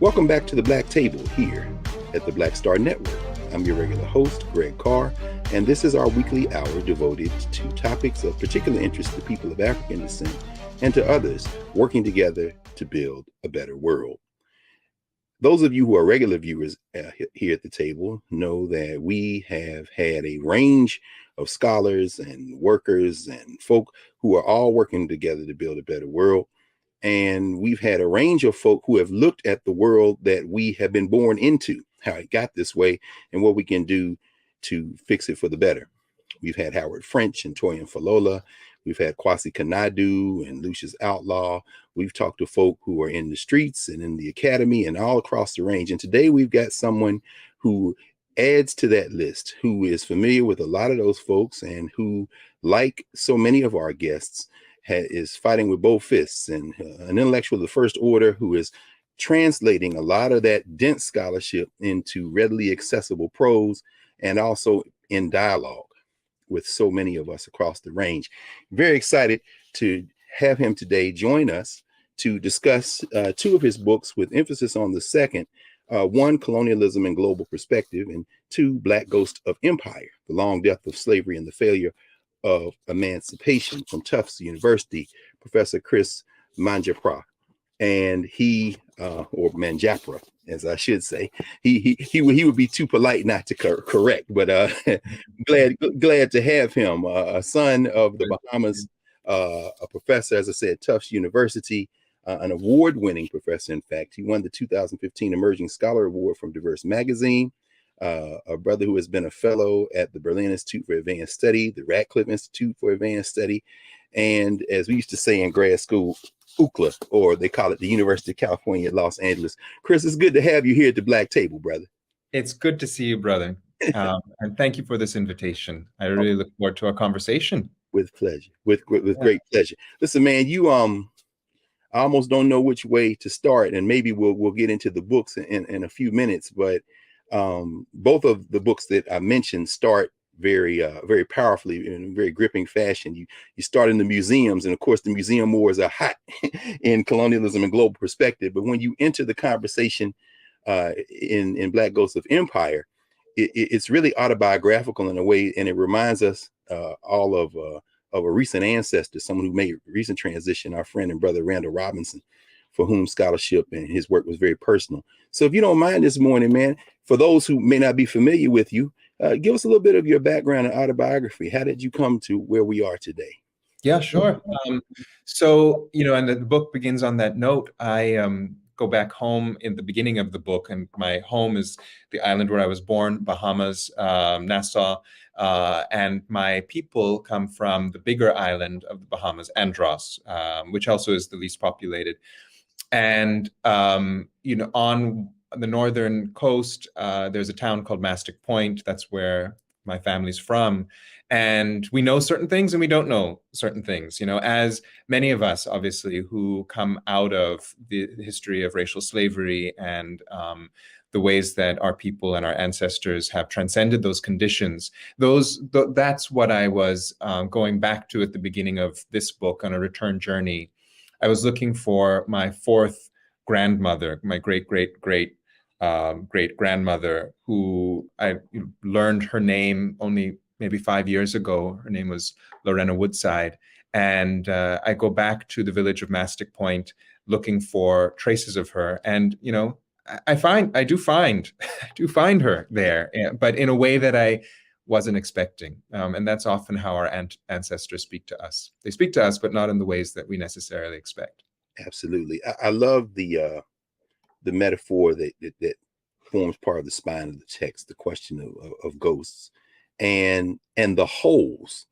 Welcome back to the Black Table here at the Black Star Network. I'm your regular host, Greg Carr, and this is our weekly hour devoted to topics of particular interest to people of African descent and to others working together to build a better world. Those of you who are regular viewers here at the table know that we have had a range of scholars and workers and folk who are all working together to build a better world. And we've had a range of folk who have looked at the world that we have been born into, how it got this way, and what we can do to fix it for the better. We've had Howard French and Toyin Falola. We've had Kwasi Kanadu and Lucius Outlaw. We've talked to folk who are in the streets and in the academy and all across the range. And today we've got someone who adds to that list, who is familiar with a lot of those folks and who, like so many of our guests, is fighting with both fists, and an intellectual of the first order who is translating a lot of that dense scholarship into readily accessible prose and also in dialogue with so many of us across the range. Very excited to have him today join us to discuss two of his books with emphasis on the second, one, Colonialism and Global Perspective, and two, Black Ghost of Empire, The Long Death of Slavery and the Failure of Emancipation, from Tufts University, Professor Chris Manjapra. And he, or Manjapra, as I should say, he would be too polite not to correct, but glad to have him, a son of the Bahamas, a professor, as I said, Tufts University, an award-winning professor. In fact, he won the 2015 Emerging Scholar Award from Diverse Magazine. A brother who has been a fellow at the Berlin Institute for Advanced Study, the Radcliffe Institute for Advanced Study, and as we used to say in grad school, UCLA, or they call it the University of California at Los Angeles. Chris, it's good to have you here at the Black Table, brother. It's good to see you, brother. And thank you for this invitation. I really look forward to our conversation. With pleasure, with great pleasure. Listen, man, you I almost don't know which way to start, and maybe we'll get into the books in a few minutes, but both of the books that I mentioned start very powerfully in a very gripping fashion. You start in the museums, and of course the museum wars are hot in Colonialism and Global Perspective. But when you enter the conversation in Black Ghosts of Empire, it's really autobiographical in a way, and it reminds us all of a recent ancestor, someone who made a recent transition, our friend and brother Randall Robinson, for whom scholarship and his work was very personal. So if you don't mind this morning, man, for those who may not be familiar with you, give us a little bit of your background and autobiography. How did you come to where we are today? Yeah, sure. So, and the book begins on that note. I go back home in the beginning of the book, and my home is the island where I was born, Bahamas, Nassau, and my people come from the bigger island of the Bahamas, Andros, which also is the least populated. And, on the northern coast, there's a town called Mastic Point. That's where my family's from. And we know certain things and we don't know certain things, as many of us, obviously, who come out of the history of racial slavery and the ways that our people and our ancestors have transcended those conditions. That's what I was going back to at the beginning of this book on a return journey. I was looking for my fourth grandmother, my great-great-great-grandmother, who I learned her name only maybe 5 years ago. Her name was Lorena Woodside. And I go back to the village of Mastic Point looking for traces of her. And, I do find her there, but in a way that I wasn't expecting. And that's often how our ancestors speak to us. They speak to us, but not in the ways that we necessarily expect. Absolutely. I love the metaphor that forms part of the spine of the text, the question of ghosts and the holes,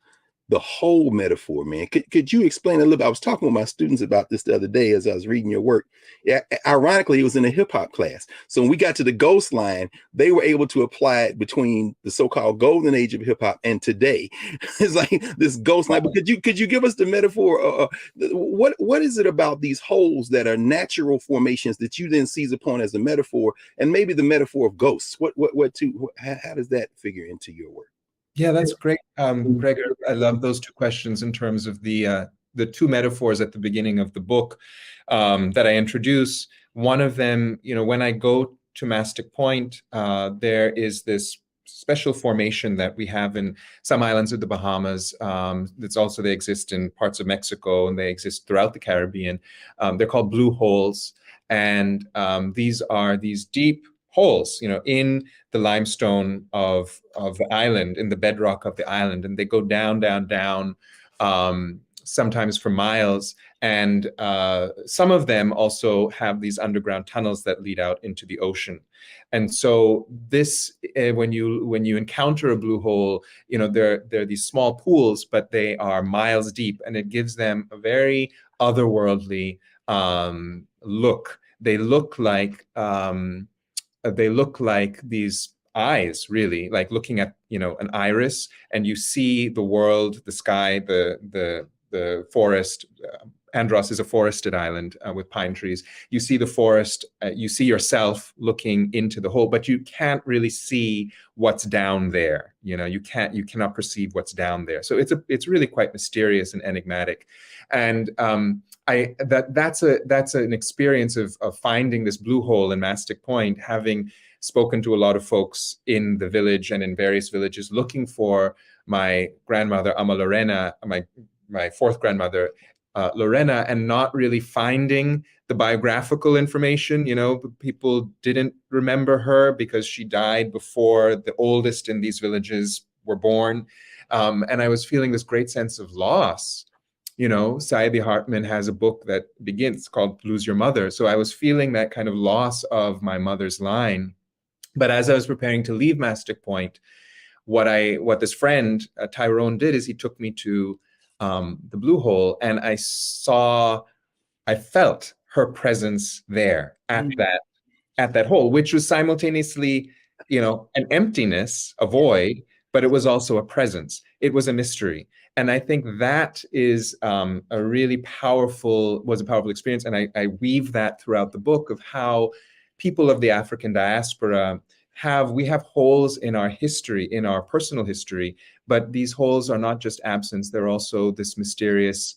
the whole metaphor, man. Could you explain a little bit? I was talking with my students about this the other day as I was reading your work. Yeah, ironically, it was in a hip hop class. So when we got to the ghost line, they were able to apply it between the so-called golden age of hip hop and today. It's like this ghost line. But could you give us the metaphor? What is it about these holes that are natural formations that you then seize upon as a metaphor, and maybe the metaphor of ghosts? How does that figure into your work? Yeah, that's great, Greg. I love those two questions in terms of the two metaphors at the beginning of the book that I introduce. One of them, when I go to Mastic Point, there is this special formation that we have in some islands of the Bahamas. They exist in parts of Mexico, and they exist throughout the Caribbean. They're called blue holes, and these are these deep holes, in the limestone of the island, in the bedrock of the island, and they go down, down, down, sometimes for miles. And some of them also have these underground tunnels that lead out into the ocean. And so this, when you encounter a blue hole, they're these small pools, but they are miles deep, and it gives them a very otherworldly look. They look like these eyes, really, like looking at an iris, and you see the world, the sky, the forest. Andros is a forested island with pine trees. You see the forest, you see yourself looking into the hole, but you can't really see what's down there. You cannot perceive what's down there. So it's really quite mysterious and enigmatic. And that's an experience of finding this blue hole in Mastic Point, having spoken to a lot of folks in the village and in various villages looking for my grandmother, Ama Lorena, my fourth grandmother, Lorena, and not really finding the biographical information. People didn't remember her because she died before the oldest in these villages were born. And I was feeling this great sense of loss. Saidi Hartman has a book that begins called Lose Your Mother. So I was feeling that kind of loss of my mother's line. But as I was preparing to leave Mastic Point, what this friend, Tyrone, did is he took me to the blue hole, and I felt her presence there at that hole, which was simultaneously, an emptiness, a void, but it was also a presence. It was a mystery. And I think that is was a powerful experience. And I weave that throughout the book of how people of the African diaspora we have holes in our history, in our personal history, but these holes are not just absence, they're also this mysterious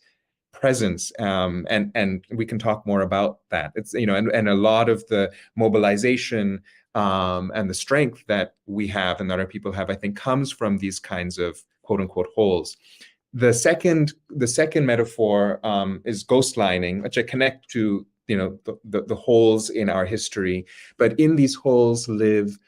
presence. And we can talk more about that. It's, and a lot of the mobilization and the strength that we have and that our people have, I think, comes from these kinds of quote unquote holes. The second metaphor is ghost lining, which I connect to the holes in our history, but in these holes live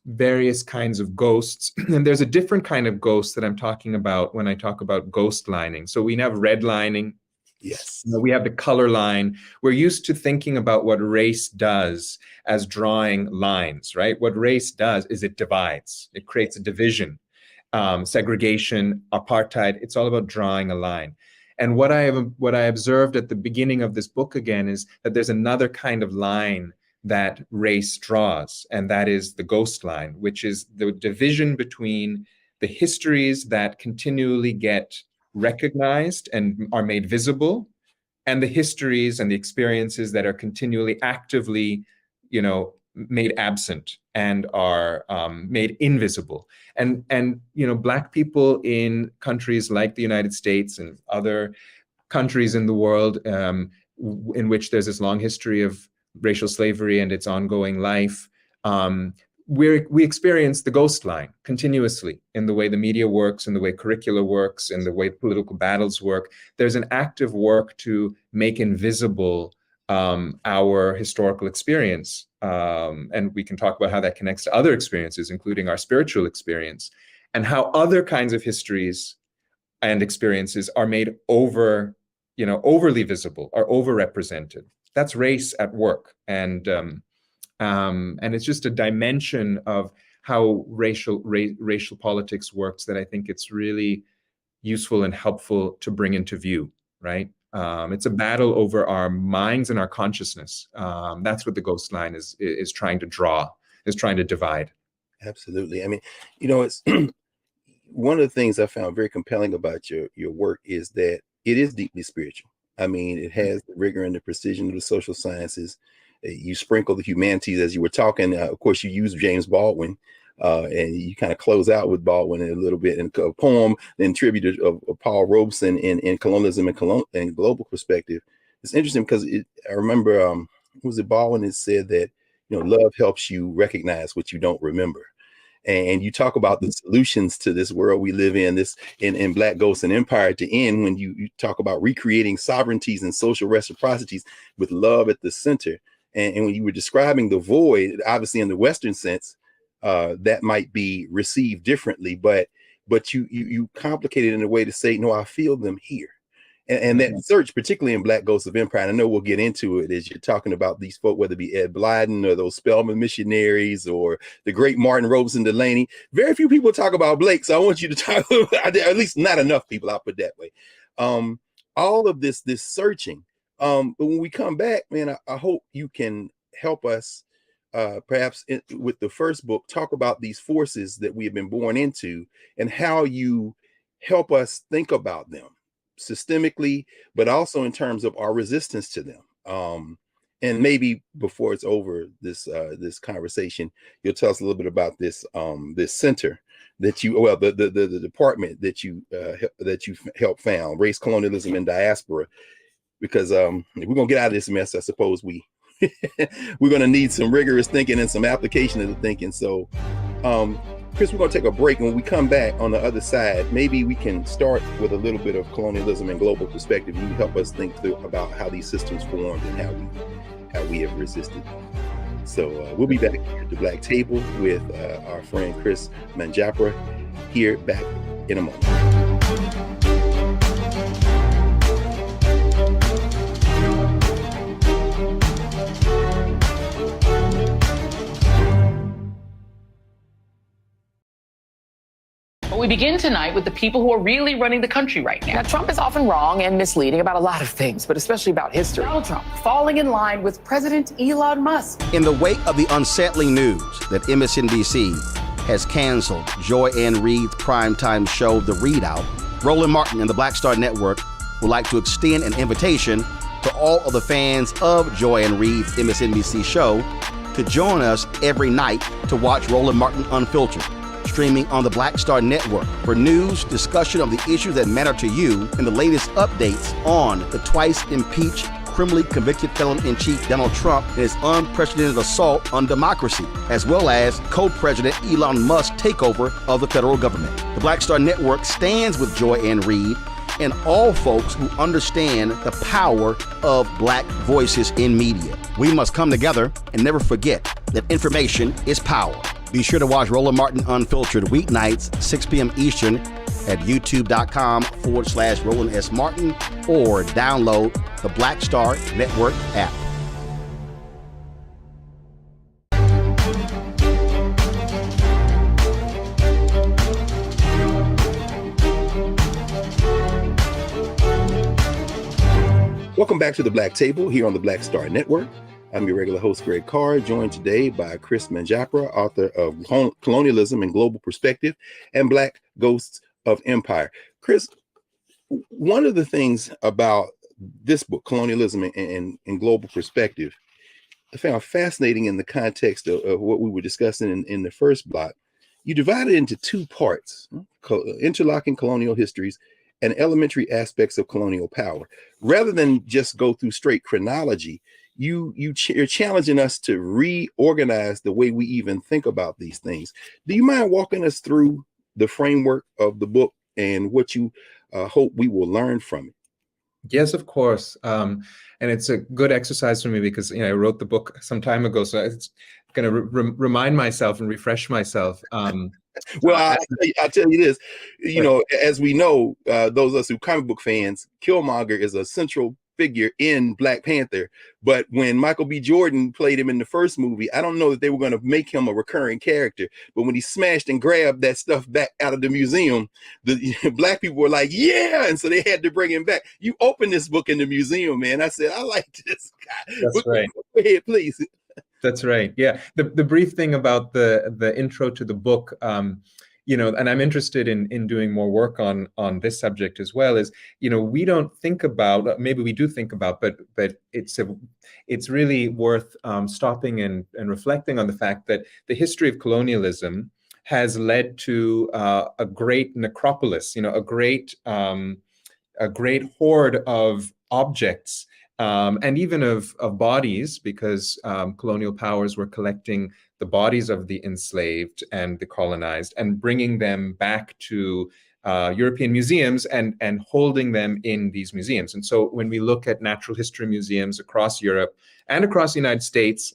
various kinds of ghosts. And there's a different kind of ghost that I'm talking about when I talk about ghost lining. So we have red lining. Yes. We have the color line. We're used to thinking about what race does as drawing lines, right? What race does is it divides. It creates a division, segregation, apartheid. It's all about drawing a line. And what I observed at the beginning of this book again is that there's another kind of line that race draws, and that is the ghost line, which is the division between the histories that continually get recognized and are made visible, and the histories and the experiences that are continually actively, made absent and are made invisible. And Black people in countries like the United States and other countries in the world in which there's this long history of racial slavery and its ongoing life, we experience the ghost line continuously in the way the media works, in the way curricula works, in the way political battles work. There's an active work to make invisible our historical experience. And we can talk about how that connects to other experiences, including our spiritual experience, and how other kinds of histories and experiences are made overly visible, are overrepresented. That's race at work. And it's just a dimension of how racial politics works that I think it's really useful and helpful to bring into view, right? It's a battle over our minds and our consciousness. That's what the ghost line is trying to draw, is trying to divide. Absolutely. I mean, it's one of the things I found very compelling about your work is that it is deeply spiritual. I mean, it has the rigor and the precision of the social sciences. You sprinkle the humanities as you were talking. Of course, you use James Baldwin, and you kind of close out with Baldwin a little bit in a poem, then tribute of Paul Robeson in Colonialism and Global Perspective. It's interesting because I remember was it Baldwin that said that, love helps you recognize what you don't remember. And you talk about the solutions to this world we live in, this in Black Ghosts and Empire to end, when you talk about recreating sovereignties and social reciprocities with love at the center. And when you were describing the void, obviously in the Western sense, that might be received differently, but you complicate it in a way to say, no, I feel them here. And that search, particularly in Black Ghosts of Empire, and I know we'll get into it as you're talking about these folk, whether it be Ed Blyden or those Spelman missionaries or the great Martin Robeson Delaney. Very few people talk about Blake, so I want you to talk about, at least not enough people, I'll put that way. All of this searching. But when we come back, man, I hope you can help us, perhaps with the first book, talk about these forces that we have been born into and how you help us think about them systemically, but also in terms of our resistance to them. And maybe before it's over, this conversation, you'll tell us a little bit about this this center that you, well, the department that you helped found, Race, Colonialism, and Diaspora, because if we're gonna get out of this mess, I suppose we're gonna need some rigorous thinking and some application of the thinking. So Chris, we're going to take a break, and when we come back on the other side, maybe we can start with a little bit of colonialism and global perspective. You can help us think through about how these systems formed and how we have resisted. So we'll be back here at the Black Table with our friend Chris Manjapra, here back in a moment. We begin tonight with the people who are really running the country right now. Now, Trump is often wrong and misleading about a lot of things, but especially about history. Donald Trump falling in line with President Elon Musk. In the wake of the unsettling news that MSNBC has canceled Joy Ann Reid's primetime show, The Readout, Roland Martin and the Black Star Network would like to extend an invitation to all of the fans of Joy Ann Reid's MSNBC show to join us every night to watch Roland Martin Unfiltered, streaming on the Black Star Network for news, discussion of the issues that matter to you, and the latest updates on the twice impeached, criminally convicted felon-in-chief Donald Trump and his unprecedented assault on democracy, as well as co-president Elon Musk's takeover of the federal government. The Black Star Network stands with Joy Ann Reid and all folks who understand the power of Black voices in media. We must come together and never forget that information is power. Be sure to watch Roland Martin Unfiltered weeknights, 6 p.m. Eastern at youtube.com/Roland S. Martin, or download the Black Star Network app. Welcome back to the Black Table here on the Black Star Network. I'm your regular host, Greg Carr, joined today by Chris Manjapra, author of Colonialism and Global Perspective and Black Ghosts of Empire. Chris, one of the things about this book, Colonialism and Global Perspective, I found fascinating in the context of what we were discussing in the first block. You divide it into two parts, interlocking colonial histories and elementary aspects of colonial power. Rather than just go through straight chronology, you're challenging us to reorganize the way we even think about these things. Do you mind walking us through the framework of the book and what you hope we will learn from it? Yes, of course. And it's a good exercise for me because I wrote the book some time ago, so it's going to remind myself and refresh myself. Well, I'll tell you this, as we know, those of us who comic book fans, Killmonger is a central figure in Black Panther. But when Michael B. Jordan played him in the first movie, I don't know that they were going to make him a recurring character. But when he smashed and grabbed that stuff back out of the museum, the Black people were like, yeah. And so they had to bring him back. You opened this book in the museum, man. I said, I like this guy. That's right. Go ahead, please. That's right. Yeah. The brief thing about the intro to the book, and I'm interested in doing more work on this subject as well, is, we don't think about, maybe we do think about, but it's really worth stopping and reflecting on the fact that the history of colonialism has led to a great necropolis, a great hoard of objects and even of bodies, because colonial powers were collecting the bodies of the enslaved and the colonized and bringing them back to European museums and holding them in these museums. And so when we look at natural history museums across Europe and across the United States,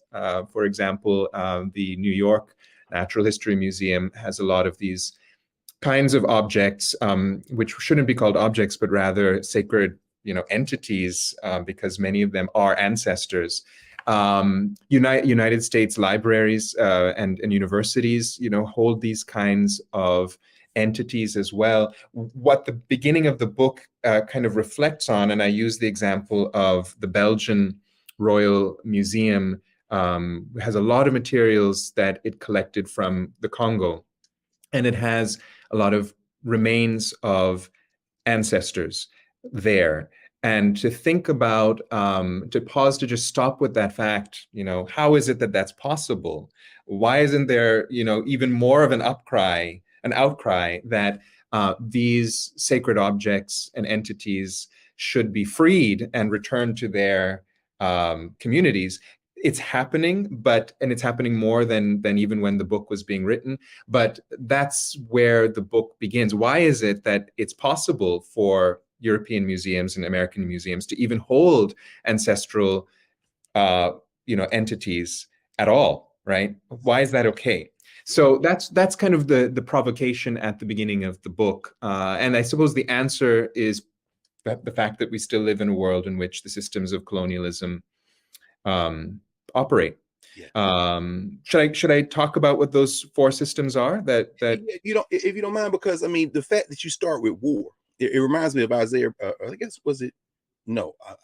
for example, the New York Natural History Museum has a lot of these kinds of objects, which shouldn't be called objects, but rather sacred, entities, because many of them are ancestors. United States libraries and universities, hold these kinds of entities as well. What the beginning of the book kind of reflects on, and I use the example of the Belgian Royal Museum, has a lot of materials that it collected from the Congo, and it has a lot of remains of ancestors there. And to think about, to pause, to just stop with that fact, how is it that that's possible? Why isn't there, even more of an outcry that these sacred objects and entities should be freed and returned to their communities? It's happening, and it's happening more than even when the book was being written. But that's where the book begins. Why is it that it's possible for European museums and American museums to even hold ancestral, entities at all, right? Why is that okay? So that's kind of the provocation at the beginning of the book. And I suppose the answer is the fact that we still live in a world in which the systems of colonialism operate. Yeah. Should I talk about what those four systems are? That if you don't mind, because I mean, the fact that you start with war, it reminds me of Isaiah. I guess I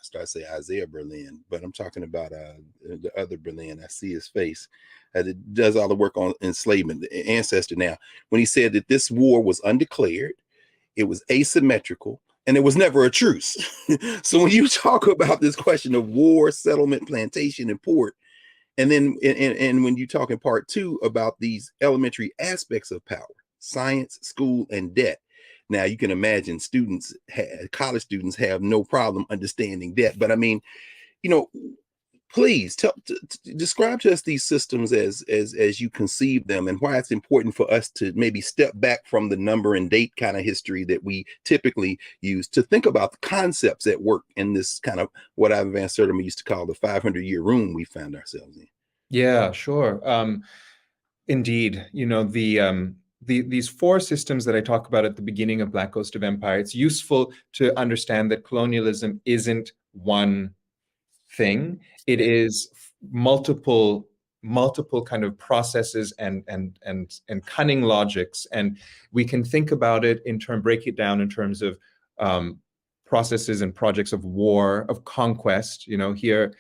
started to say Isaiah Berlin, but I'm talking about the other Berlin. I see his face. That does all the work on enslavement, the ancestor. Now, when he said that this war was undeclared, it was asymmetrical, and there was never a truce. So when you talk about this question of war, settlement, plantation, and port, and then and when you talk in part two about these elementary aspects of power, science, school, and debt. Now you can imagine college students have no problem understanding debt. But I mean, please describe to us these systems as you conceive them, and why it's important for us to maybe step back from the number and date kind of history that we typically use to think about the concepts at work in this kind of what Ivan Van Sertima used to call the 500-year room we found ourselves in. Yeah, sure. Indeed, these four systems that I talk about at the beginning of Black Ghost of Empire, it's useful to understand that colonialism isn't one thing. It is multiple kind of processes and cunning logics, and we can think about it break it down in terms of processes and projects of war, of conquest. Here,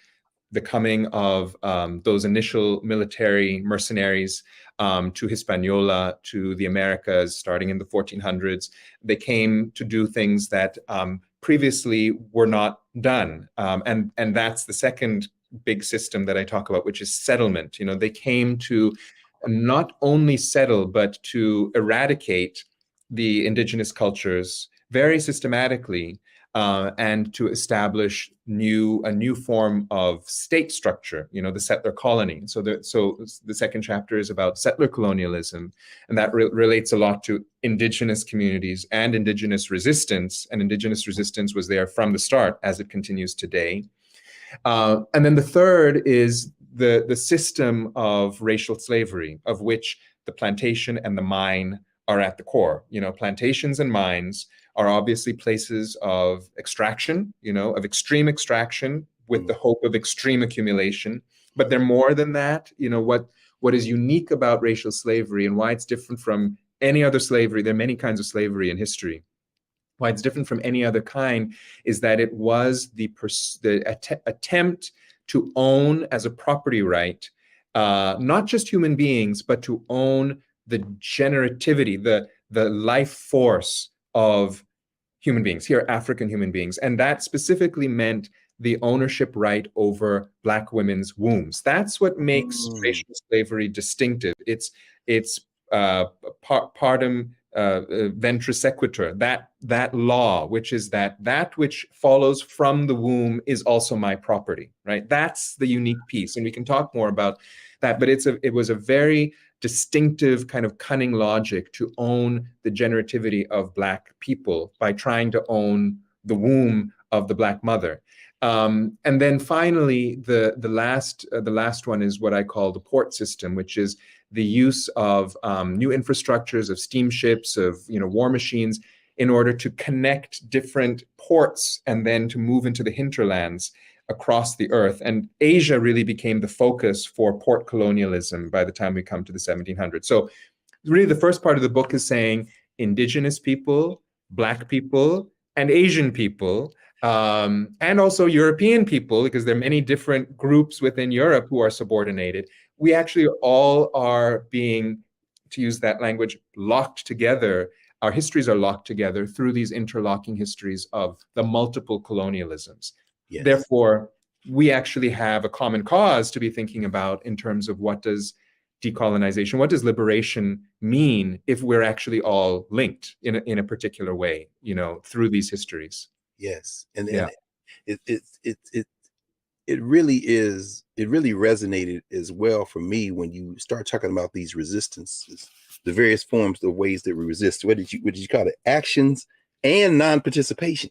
the coming of those initial military mercenaries to Hispaniola, to the Americas, starting in the 1400s. They came to do things that previously were not done. And that's the second big system that I talk about, which is settlement. They came to not only settle, but to eradicate the indigenous cultures very systematically, and to establish a new form of state structure, the settler colony. So the second chapter is about settler colonialism, and that relates a lot to indigenous communities and indigenous resistance. And indigenous resistance was there from the start, as it continues today. And then the third is the system of racial slavery, of which the plantation and the mine are at the core. Plantations and mines are obviously places of extraction, of extreme extraction with the hope of extreme accumulation. But they're more than that. What is unique about racial slavery and why it's different from any other slavery, there are many kinds of slavery in history. Why it's different from any other kind is that it was the attempt to own as a property right, not just human beings, but to own the generativity, the life force of human beings, here African human beings. And that specifically meant the ownership right over Black women's wombs. That's what makes racial slavery distinctive. It's partum ventris sequitur, that law, which is that which follows from the womb is also my property, right? That's the unique piece, and we can talk more about that. But it was a very distinctive kind of cunning logic to own the generativity of Black people by trying to own the womb of the Black mother. And then finally, the last one is what I call the port system, which is the use of new infrastructures, of steamships, of war machines, in order to connect different ports and then to move into the hinterlands across the earth. And Asia really became the focus for port colonialism by the time we come to the 1700s. So really the first part of the book is saying indigenous people, Black people, and Asian people, and also European people, because there are many different groups within Europe who are subordinated. We actually all are being, to use that language, locked together. Our histories are locked together through these interlocking histories of the multiple colonialisms. Yes. Therefore, we actually have a common cause to be thinking about in terms of what does decolonization, what does liberation mean if we're actually all linked in a particular way, through these histories. Yes, and it really resonated as well for me when you start talking about these resistances, the various forms of ways that we resist. What did you call it? Actions and non-participation.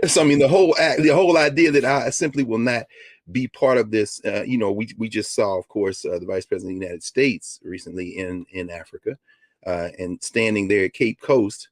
So I mean, the whole idea that I simply will not be part of this. We just saw, of course, the Vice President of the United States recently in Africa, and standing there at Cape Coast,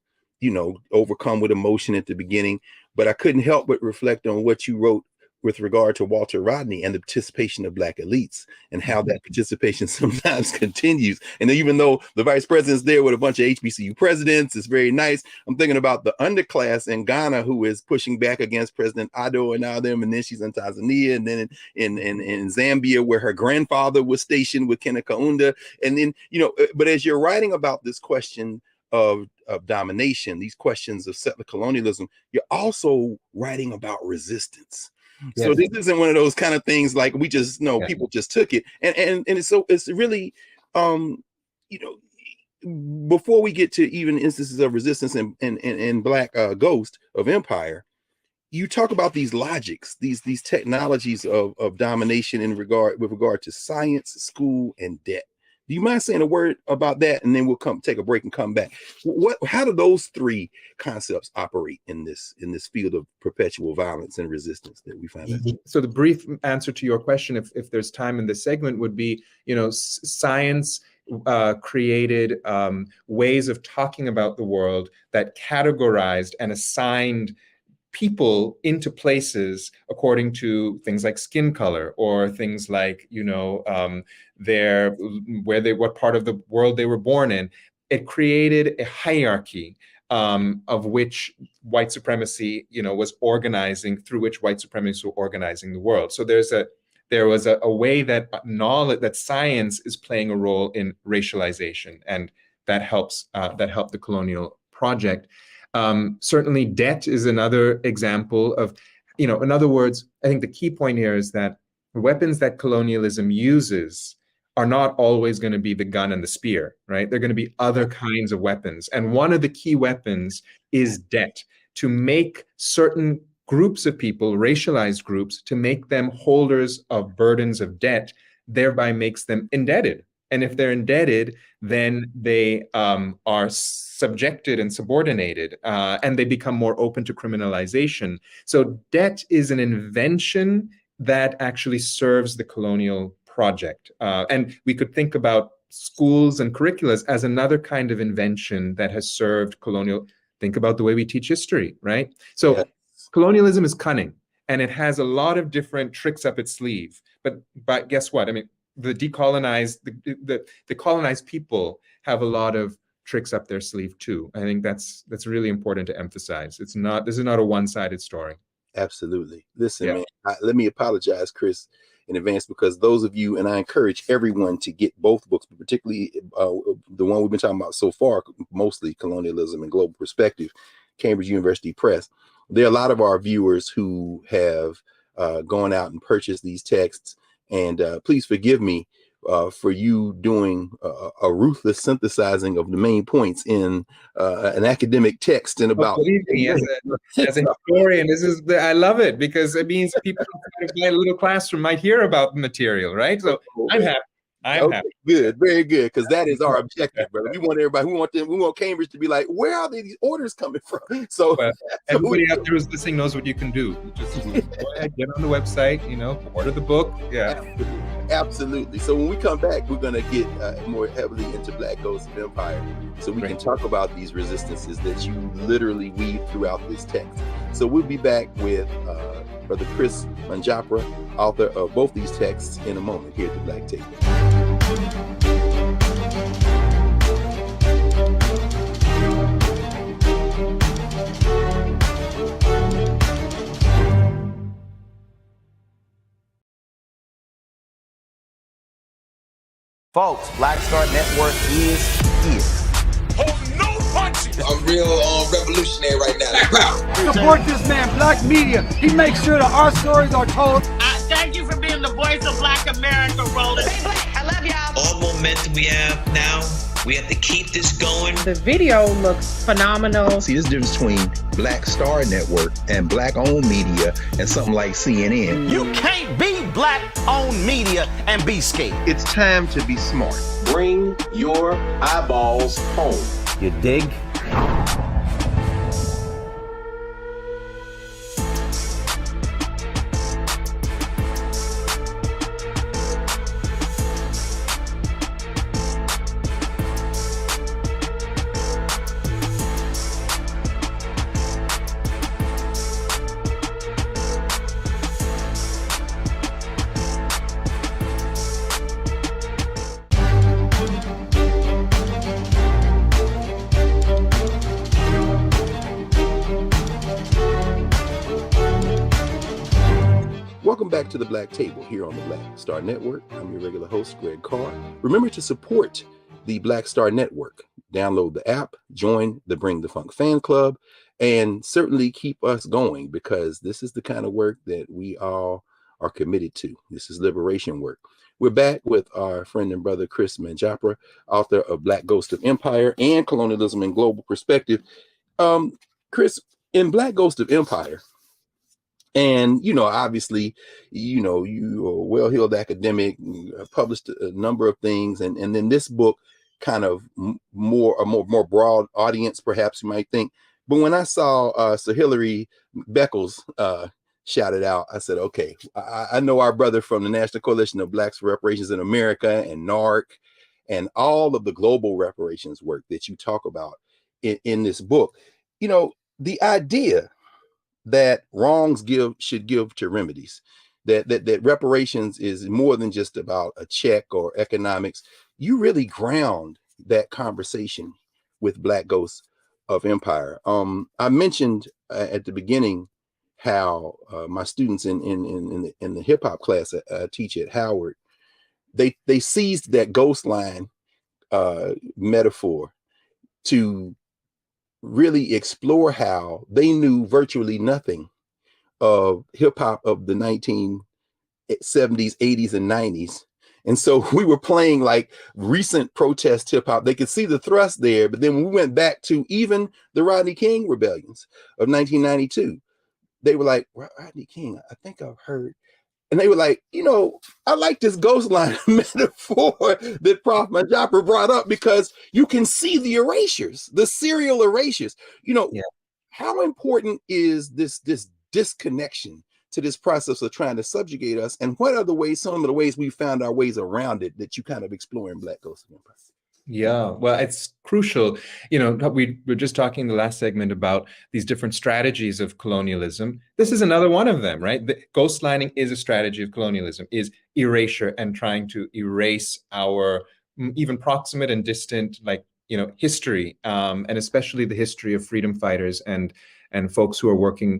overcome with emotion at the beginning. But I couldn't help but reflect on what you wrote with regard to Walter Rodney and the participation of Black elites and how that participation sometimes continues. And even though the vice president's there with a bunch of HBCU presidents, it's very nice. I'm thinking about the underclass in Ghana who is pushing back against President Addo and now them, and then she's in Tanzania, and then in Zambia where her grandfather was stationed with Kenneth Kaunda. And then, but as you're writing about this question of domination, these questions of settler colonialism, you're also writing about resistance. Yes. So this isn't one of those kind of things like we just know people just took it. And it's really, before we get to even instances of resistance and Black Ghost of Empire, you talk about these logics, these technologies of domination with regard to science, school, and debt. Do you mind saying a word about that, and then we'll take a break and come back? How do those three concepts operate in this field of perpetual violence and resistance that we find? So the brief answer to your question, if there's time in this segment, would be, science created ways of talking about the world that categorized and assigned people into places according to things like skin color or things like, what part of the world they were born in. It created a hierarchy of which white supremacy, was organizing, through which white supremacists were organizing the world. So there was a way that knowledge, that science is playing a role in racialization, and that helped the colonial project. Certainly debt is another example of, in other words, I think the key point here is that weapons that colonialism uses are not always going to be the gun and the spear, right? They're going to be other kinds of weapons. And one of the key weapons is debt, to make certain groups of people, racialized groups, to make them holders of burdens of debt, thereby makes them indebted. And if they're indebted, then they are subjected and subordinated, and they become more open to criminalization. So debt is an invention that actually serves the colonial project. And we could think about schools and curricula as another kind of invention that has served colonial. Think about the way we teach history, right? So colonialism is cunning, and it has a lot of different tricks up its sleeve. But guess what? I mean, the colonized people have a lot of tricks up their sleeve too. I think that's really important to emphasize. This is not a one-sided story. Absolutely. Listen, man, let me apologize, Chris, in advance, because those of you, and I encourage everyone to get both books, but particularly the one we've been talking about so far, mostly Colonialism and Global Perspective, Cambridge University Press. There are a lot of our viewers who have gone out and purchased these texts. And please forgive me for you doing a ruthless synthesizing of the main points in an academic text in about. Believe me, as a historian, I love it because it means people in my little classroom might hear about the material, right? So I'm happy. I'm happy. Good, very good, because that is our objective, brother. We want everybody, we want Cambridge to be like, where are these orders coming from? So everybody out there who's listening knows what you can do. You just go ahead, get on the website, order the book. Yeah, absolutely. So when we come back, we're going to get more heavily into Black Ghost of Empire, so we can talk about these resistances that you literally weave throughout this text. So we'll be back with Brother Chris Manjapra, author of both these texts, in a moment here at the Black Table. Folks, Black Star Network is here. Oh, no punches! I'm real revolutionary right now. Support this man, Black Media. He makes sure that our stories are told. Thank you for being the voice of Black America, Roland. Stay black. I love y'all. All momentum we have now, we have to keep this going. The video looks phenomenal. See, this difference between Black Star Network and Black-owned media and something like CNN. You can't be Black-owned media and be scared. It's time to be smart. Bring your eyeballs home. You dig? Welcome back to the Black Table here on the Black Star Network. I'm your regular host, Greg Carr. Remember to support the Black Star Network. Download the app, join the Bring the Funk fan club, and certainly keep us going, because this is the kind of work that we all are committed to. This is liberation work. We're back with our friend and brother, Chris Manjapra, author of Black Ghost of Empire and Colonialism and Global Perspective. Chris, in Black Ghost of Empire, and, obviously, you are a well-heeled academic, published a number of things. And then this book kind of more broad audience, perhaps you might think. But when I saw Sir Hilary Beckles shouted out, I said, okay, I know our brother from the National Coalition of Blacks for Reparations in America and NARC and all of the global reparations work that you talk about in this book. The idea that wrongs should give to remedies, that reparations is more than just about a check or economics. You really ground that conversation with Black Ghosts of Empire. I mentioned at the beginning how my students in the hip hop class I teach at Howard, they seized that ghost line metaphor to really explore how they knew virtually nothing of hip hop of the 1970s, 80s, and 90s. And so we were playing like recent protest hip hop. They could see the thrust there. But then when we went back to even the Rodney King rebellions of 1992, they were like, Rodney King, I think I've heard. And they were like, I like this ghost line metaphor that Prof. Manjapra brought up, because you can see the erasures, the serial erasures. How important is this disconnection to this process of trying to subjugate us? And what are some of the ways we found our ways around it that you kind of explore in Black Ghost of Empire? Yeah, well, it's crucial. We were just talking in the last segment about these different strategies of colonialism. This is another one of them, right? The ghostlining is a strategy of colonialism, is erasure and trying to erase our even proximate and distant, history, and especially the history of freedom fighters and folks who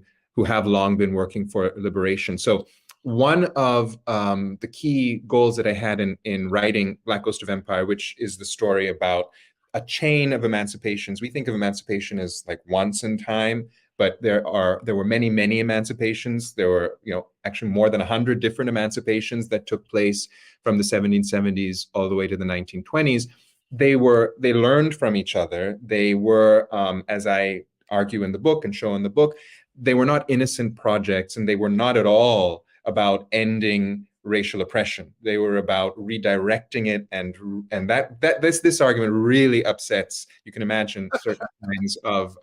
have long been working for liberation. So one of the key goals that I had in writing Black Ghost of Empire, which is the story about a chain of emancipations. We think of emancipation as like once in time, but there were many emancipations. There were, actually more than 100 different emancipations that took place from the 1770s all the way to the 1920s. They learned from each other. They were, as I argue in the book and show in the book, they were not innocent projects, and they were not at all about ending racial oppression. They were about redirecting it, and this argument really upsets, you can imagine, certain kinds of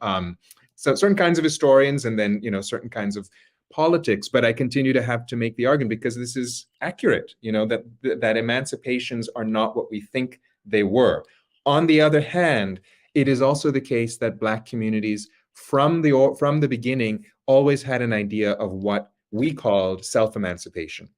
certain kinds of historians, and then certain kinds of politics. But I continue to have to make the argument because this is accurate, that emancipations are not what we think they were. On the other hand, it is also the case that Black communities from the beginning always had an idea of what we called self-emancipation,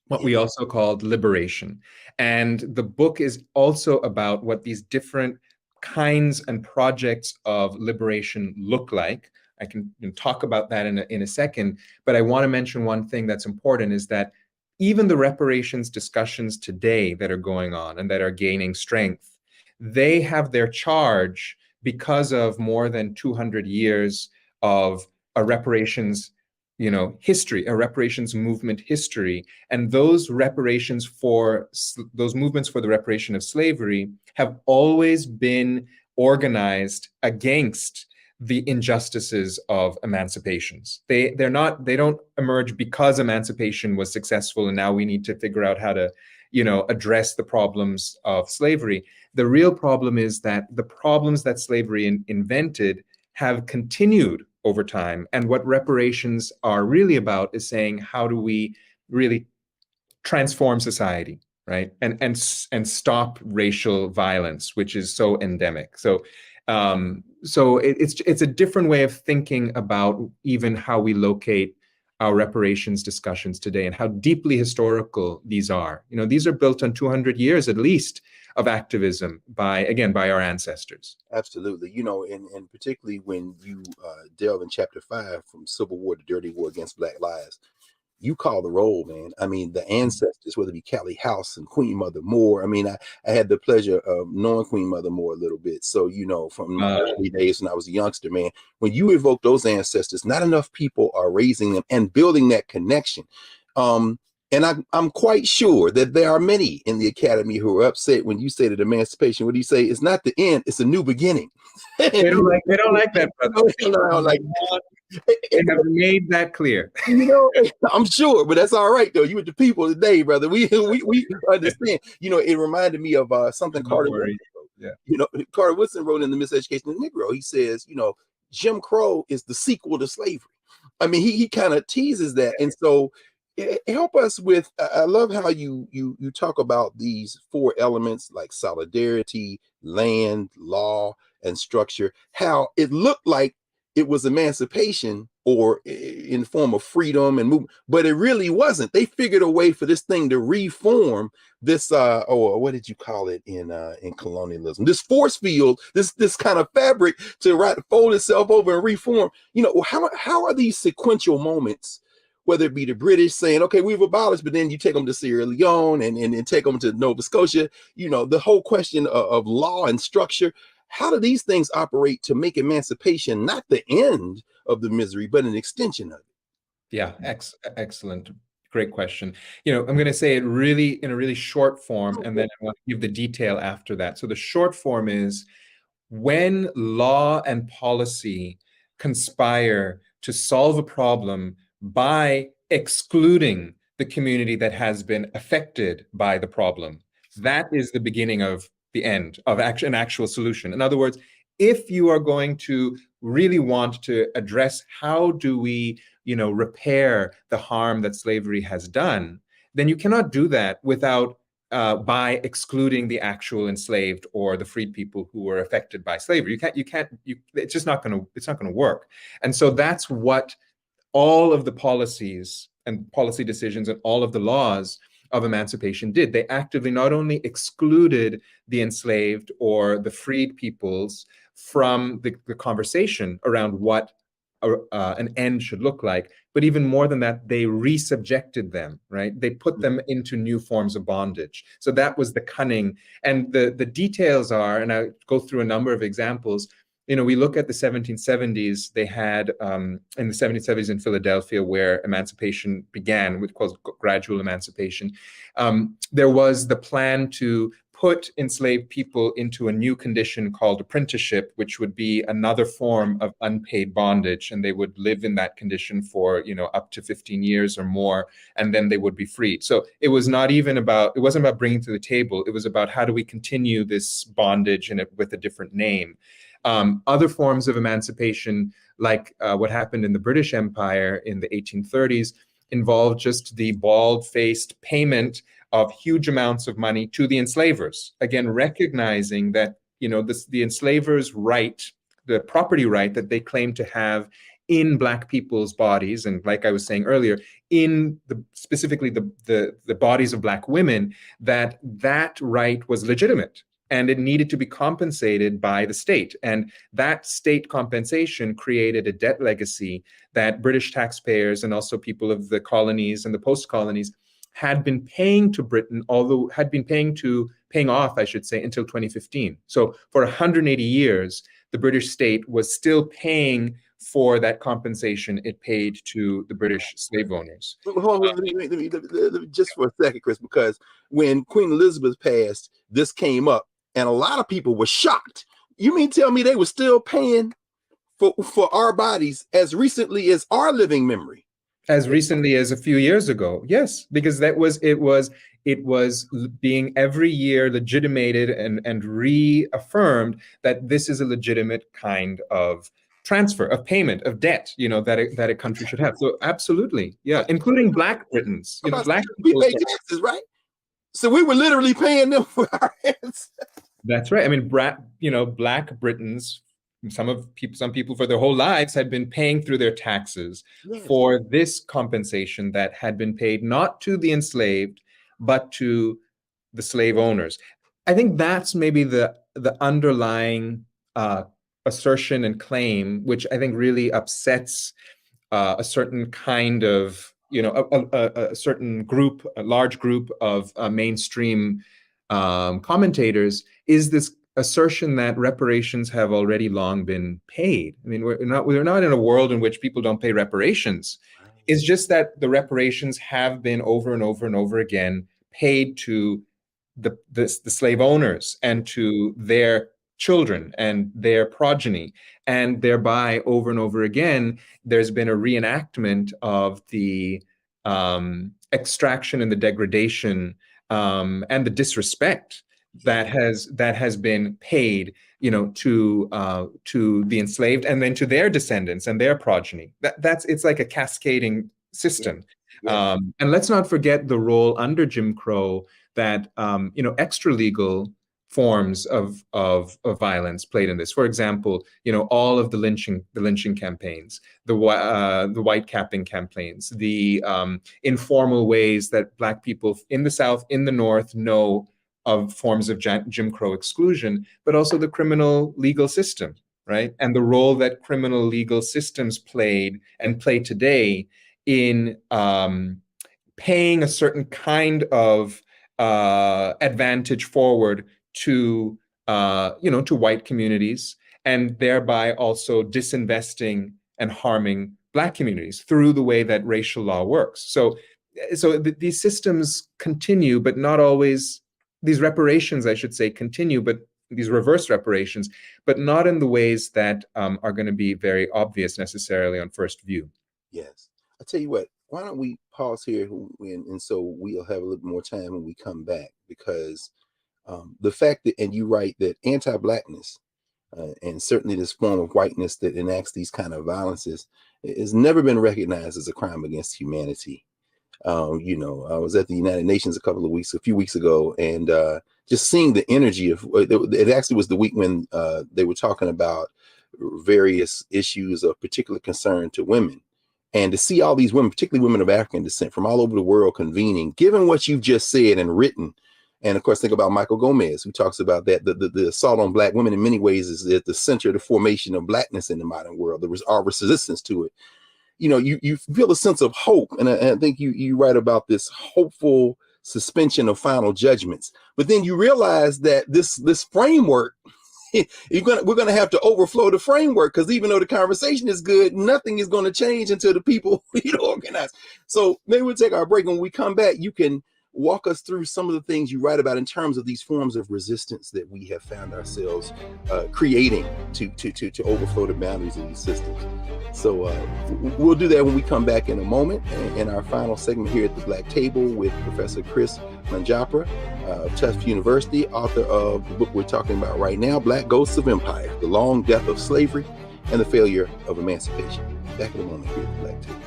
what we also called liberation. And the book is also about what these different kinds and projects of liberation look like. I can talk about that in a second, but I want to mention one thing that's important, is that even the reparations discussions today that are going on and that are gaining strength, they have their charge because of more than 200 years of a reparations history, a reparations movement history. And those movements for the reparation of slavery have always been organized against the injustices of emancipations. They don't emerge because emancipation was successful and now we need to figure out how to, address the problems of slavery. The real problem is that the problems that slavery invented have continued over time. And what reparations are really about is saying, how do we really transform society, right? And stop racial violence, which is so endemic. So it's a different way of thinking about even how we locate our reparations discussions today and how deeply historical these are. These are built on 200 years at least of activism by our ancestors. Absolutely. And particularly when you delve in chapter 5, from Civil War to Dirty War Against Black Lives, you call the roll, man. I mean, the ancestors, whether it be Callie House and Queen Mother Moore. I mean, I had the pleasure of knowing Queen Mother Moore a little bit. So, from my early days when I was a youngster, man, when you evoke those ancestors, not enough people are raising them and building that connection. And I'm quite sure that there are many in the academy who are upset when you say that emancipation, what do you say? It's not the end, it's a new beginning. They don't like that, brother. They have made that clear. I'm sure, but that's all right though. You with the people today, brother. We understand. It reminded me of something Carter Woodson wrote. Yeah. Carter Woodson wrote in The Miseducation of the Negro. He says, Jim Crow is the sequel to slavery. I mean, he kind of teases that, and so help us with. I love how you talk about these 4 elements like solidarity, land, law, and structure. How it looked like it was emancipation or in the form of freedom and movement, but it really wasn't. They figured a way for this thing to reform this, what did you call it in colonialism? This force field, this kind of fabric to fold itself over and reform. How are these sequential moments, whether it be the British saying, okay, we've abolished, but then you take them to Sierra Leone and take them to Nova Scotia, the whole question of law and structure. How do these things operate to make emancipation not the end of the misery, but an extension of it? Yeah, excellent. Great question. I'm going to say it really in a really short form, and then I want to give the detail after that. So the short form is, when law and policy conspire to solve a problem by excluding the community that has been affected by the problem, that is the beginning of the end of an actual solution. In other words, if you are going to really want to address how do we, repair the harm that slavery has done, then you cannot do that without by excluding the actual enslaved or the freed people who were affected by slavery. It's just not going to work. And so that's what all of the policies and policy decisions and all of the laws of emancipation did. They actively not only excluded the enslaved or the freed peoples from the conversation around what an end should look like, but even more than that, they resubjected them, right? They put them into new forms of bondage. So that was the cunning. And the details are, and I go through a number of examples, we look at the 1770s, they had, in the 1770s in Philadelphia, where emancipation began, which was gradual emancipation, there was the plan to put enslaved people into a new condition called apprenticeship, which would be another form of unpaid bondage. And they would live in that condition for, up to 15 years or more, and then they would be freed. So it wasn't about bringing to the table. It was about how do we continue this bondage with a different name. Other forms of emancipation, like what happened in the British Empire in the 1830s, involved just the bald-faced payment of huge amounts of money to the enslavers. Again, recognizing that the enslavers' right, the property right that they claim to have in Black people's bodies, and like I was saying earlier, in specifically the bodies of Black women, that right was legitimate. And it needed to be compensated by the state. And that state compensation created a debt legacy that British taxpayers and also people of the colonies and the post-colonies had been paying to Britain, although had been paying off, I should say, until 2015. So for 180 years, the British state was still paying for that compensation it paid to the British slave owners. Hold on, let me, just for a second, Chris, because when Queen Elizabeth passed, this came up, and a lot of people were shocked. You mean tell me they were still paying for our bodies as recently as our living memory? As recently as a few years ago, yes, because it was being every year legitimated and reaffirmed that this is a legitimate kind of transfer, of payment, of debt, that a country should have. So absolutely, yeah, including Black Britons. Black we pay taxes, right? So we were literally paying them for our hands. That's right. I mean, Black Britons, some people for their whole lives had been paying through their taxes for this compensation that had been paid not to the enslaved, but to the slave owners. I think that's maybe the underlying assertion and claim, which I think really upsets a certain kind of, a certain group, a large group of mainstream commentators, is this assertion that reparations have already long been paid. I mean, we're not in a world in which people don't pay reparations. It's just that the reparations have been over and over and over again paid to the slave owners and to their children and their progeny, and thereby over and over again there's been a reenactment of the extraction and the degradation and the disrespect that has been paid, to the enslaved and then to their descendants and their progeny. It's like a cascading system. Yeah. And let's not forget the role under Jim Crow that extra legal forms of violence played in this. For example, all of the lynching campaigns, the white capping campaigns, the informal ways that Black people in the South, in the North know of forms of Jim Crow exclusion, but also the criminal legal system, right? And the role that criminal legal systems played and play today in paying a certain kind of advantage forward to white communities, and thereby also disinvesting and harming Black communities through the way that racial law works. So these systems continue, but not always. These reparations, I should say, continue, but these reverse reparations, but not in the ways that are going to be very obvious necessarily on first view. Yes. I'll tell you what, why don't we pause here and so we'll have a little more time when we come back, because the fact that, and you write that anti-Blackness and certainly this form of whiteness that enacts these kind of violences has never been recognized as a crime against humanity. I was at the United Nations a few weeks ago, and just seeing the energy of it actually was the week when they were talking about various issues of particular concern to women, and to see all these women, particularly women of African descent from all over the world convening, given what you've just said and written. And of course, think about Michael Gomez, who talks about that the assault on Black women in many ways is at the center of the formation of Blackness in the modern world. There was our resistance to it. You feel a sense of hope. And I think you write about this hopeful suspension of final judgments. But then you realize that this framework we're gonna have to overflow the framework, because even though the conversation is good, nothing is going to change until the people organize. So maybe we'll take our break. When we come back, you can walk us through some of the things you write about in terms of these forms of resistance that we have found ourselves creating to overflow the boundaries of these systems. So we'll do that when we come back in a moment, in our final segment here at the Black Table with Professor Chris Manjapra of Tufts University, author of the book we're talking about right now, Black Ghosts of Empire: The Long Death of Slavery and the Failure of Emancipation. Back in a moment here at the Black Table.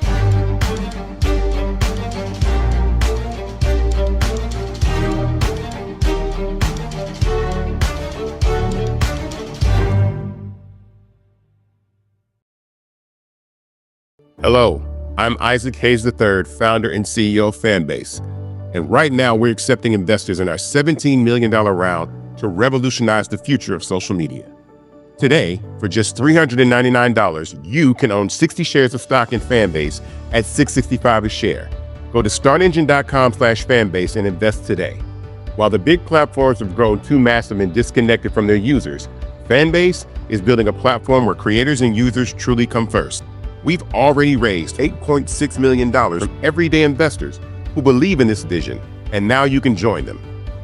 Hello, I'm Isaac Hayes III, founder and CEO of Fanbase. And right now we're accepting investors in our $17 million round to revolutionize the future of social media. Today, for just $399, you can own 60 shares of stock in Fanbase at $665 a share. Go to startengine.com/fanbase and invest today. While the big platforms have grown too massive and disconnected from their users, Fanbase is building a platform where creators and users truly come first. We've already raised $8.6 million from everyday investors who believe in this vision, and now you can join them.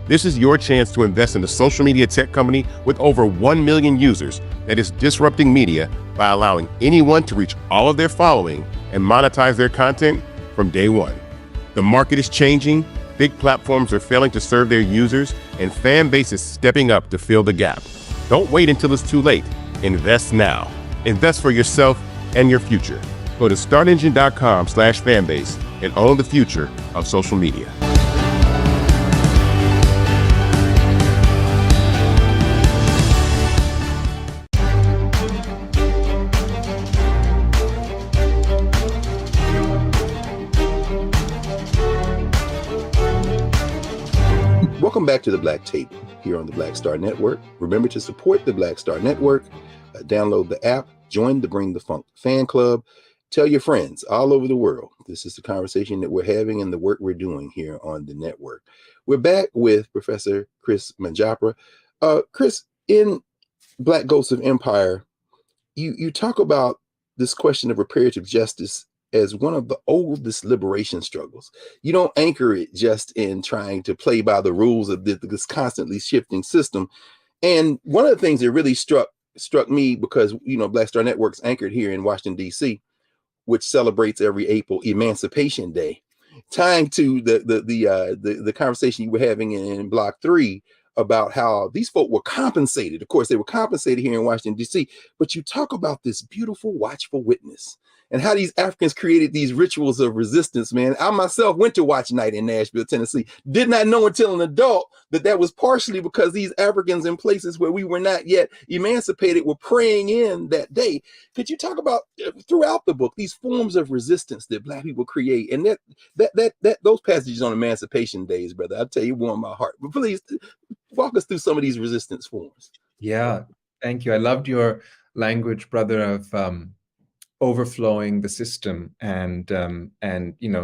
This is your chance to invest in a social media tech company with over 1 million users that is disrupting media by allowing anyone to reach all of their following and monetize their content from day one. The market is changing, big platforms are failing to serve their users, and Fanbase is stepping up to fill the gap. Don't wait until it's too late. Invest now. Invest for yourself and your future. Go to startengine.com/fanbase and own the future of social media. Welcome back to the Black Table here on the Black Star Network. Remember to support the Black Star Network. Download the app, join the Bring the Funk fan club, tell your friends all over the world. This is the conversation that we're having and the work we're doing here on the network. We're back with Professor Chris Manjapra. Chris, in Black Ghosts of Empire, you talk about this question of reparative justice as one of the oldest liberation struggles. You don't anchor it just in trying to play by the rules of this constantly shifting system. And one of the things that really struck me, because Black Star Network's anchored here in Washington, D.C., which celebrates every April Emancipation Day, tying to the conversation you were having in Block 3 about how these folk were compensated. Of course, they were compensated here in Washington, D.C., but you talk about this beautiful, watchful witness and how these Africans created these rituals of resistance, man. I myself went to Watch Night in Nashville, Tennessee. Did not know until an adult that was partially because these Africans in places where we were not yet emancipated were praying in that day. Could you talk about, throughout the book, these forms of resistance that Black people create? And that those passages on Emancipation Days, brother, I'll tell you, warm my heart. But please walk us through some of these resistance forms. Yeah, thank you. I loved your language, brother, of overflowing the system and